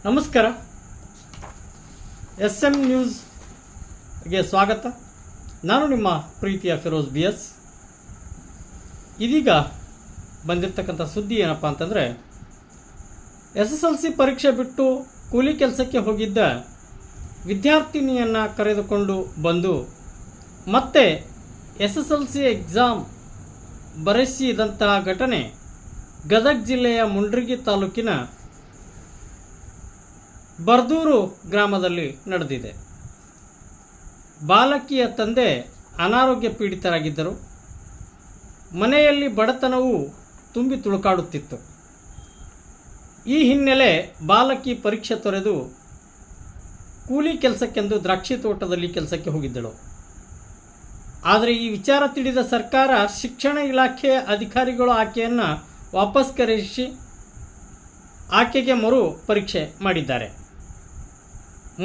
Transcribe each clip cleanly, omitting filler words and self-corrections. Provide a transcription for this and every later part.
ನಮಸ್ಕಾರ. SM ನ್ಯೂಸ್ಗೆ ಸ್ವಾಗತ. ನಾನು ನಿಮ್ಮ ಪ್ರೀತಿಯ ಫಿರೋಜ್ BS. ಇದೀಗ ಬಂದಿರತಕ್ಕಂಥ ಸುದ್ದಿ ಏನಪ್ಪ ಅಂತಂದರೆ, SSLC ಪರೀಕ್ಷೆ ಬಿಟ್ಟು ಕೂಲಿ ಕೆಲಸಕ್ಕೆ ಹೋಗಿದ್ದ ವಿದ್ಯಾರ್ಥಿನಿಯನ್ನು ಕರೆದುಕೊಂಡು ಬಂದು ಮತ್ತೆ SSLC ಎಕ್ಸಾಮ್ ಬರೆಸಿದಂತಹ ಘಟನೆ ಗದಗ ಜಿಲ್ಲೆಯ ಮುಂಡ್ರಿಗಿ ತಾಲೂಕಿನ ಬರ್ದೂರು ಗ್ರಾಮದಲ್ಲಿ ನಡೆದಿದೆ. ಬಾಲಕಿಯ ತಂದೆ ಅನಾರೋಗ್ಯ ಪೀಡಿತರಾಗಿದ್ದರು. ಮನೆಯಲ್ಲಿ ಬಡತನವು ತುಂಬಿ ತುಳುಕಾಡುತ್ತಿತ್ತು. ಈ ಹಿನ್ನೆಲೆ ಬಾಲಕಿ ಪರೀಕ್ಷೆ ತೊರೆದು ಕೂಲಿ ಕೆಲಸಕ್ಕೆಂದು ದ್ರಾಕ್ಷಿ ತೋಟದಲ್ಲಿ ಕೆಲಸಕ್ಕೆ ಹೋಗಿದ್ದಳು. ಆದರೆ ಈ ವಿಚಾರ ತಿಳಿದ ಸರ್ಕಾರ, ಶಿಕ್ಷಣ ಇಲಾಖೆಯ ಅಧಿಕಾರಿಗಳು ಆಕೆಯನ್ನು ವಾಪಸ್ ಕರೆಸಿ ಆಕೆಗೆ ಮರು ಪರೀಕ್ಷೆ ಮಾಡಿದ್ದಾರೆ.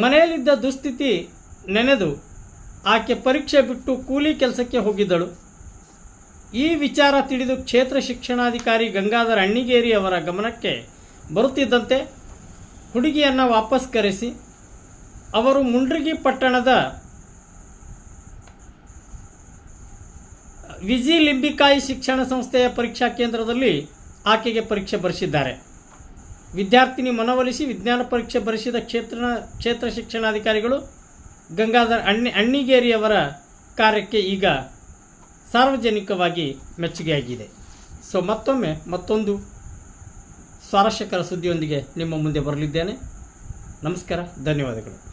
ಮನೆಯಲ್ಲಿದ್ದ ದುಸ್ಥಿತಿ ನೆನೆದು ಆಕೆ ಪರೀಕ್ಷೆ ಬಿಟ್ಟು ಕೂಲಿ ಕೆಲಸಕ್ಕೆ ಹೋಗಿದ್ದಳು. ಈ ವಿಚಾರ ತಿಳಿದು ಕ್ಷೇತ್ರ ಶಿಕ್ಷಣಾಧಿಕಾರಿ ಗಂಗಾಧರ ಅಣ್ಣಿಗೇರಿ ಅವರ ಗಮನಕ್ಕೆ ಬರುತ್ತಿದ್ದಂತೆ ಹುಡುಗಿಯನ್ನು ವಾಪಸ್ ಕರೆಸಿ ಅವರು ಮುಂಡ್ರಿಗಿ ಪಟ್ಟಣದ ವಿಜಿ ಲಿಂಬಿಕಾಯಿ ಶಿಕ್ಷಣ ಸಂಸ್ಥೆಯ ಪರೀಕ್ಷಾ ಕೇಂದ್ರದಲ್ಲಿ ಆಕೆಗೆ ಪರೀಕ್ಷೆ ಬರೆಸಿದ್ದಾರೆ. ವಿದ್ಯಾರ್ಥಿನಿ ಮನವೊಲಿಸಿ ವಿಜ್ಞಾನ ಪರೀಕ್ಷೆ ಬರೆಸಿದ ಕ್ಷೇತ್ರ ಶಿಕ್ಷಣಾಧಿಕಾರಿಗಳು ಗಂಗಾಧರ ಅಣ್ಣಿಗೇರಿಯವರ ಕಾರ್ಯಕ್ಕೆ ಈಗ ಸಾರ್ವಜನಿಕವಾಗಿ ಮೆಚ್ಚುಗೆಯಾಗಿದೆ. ಮತ್ತೊಂದು ಸ್ವಾರಸ್ಯಕರ ಸುದ್ದಿಯೊಂದಿಗೆ ನಿಮ್ಮ ಮುಂದೆ ಬರಲಿದ್ದೇನೆ. ನಮಸ್ಕಾರ, ಧನ್ಯವಾದಗಳು.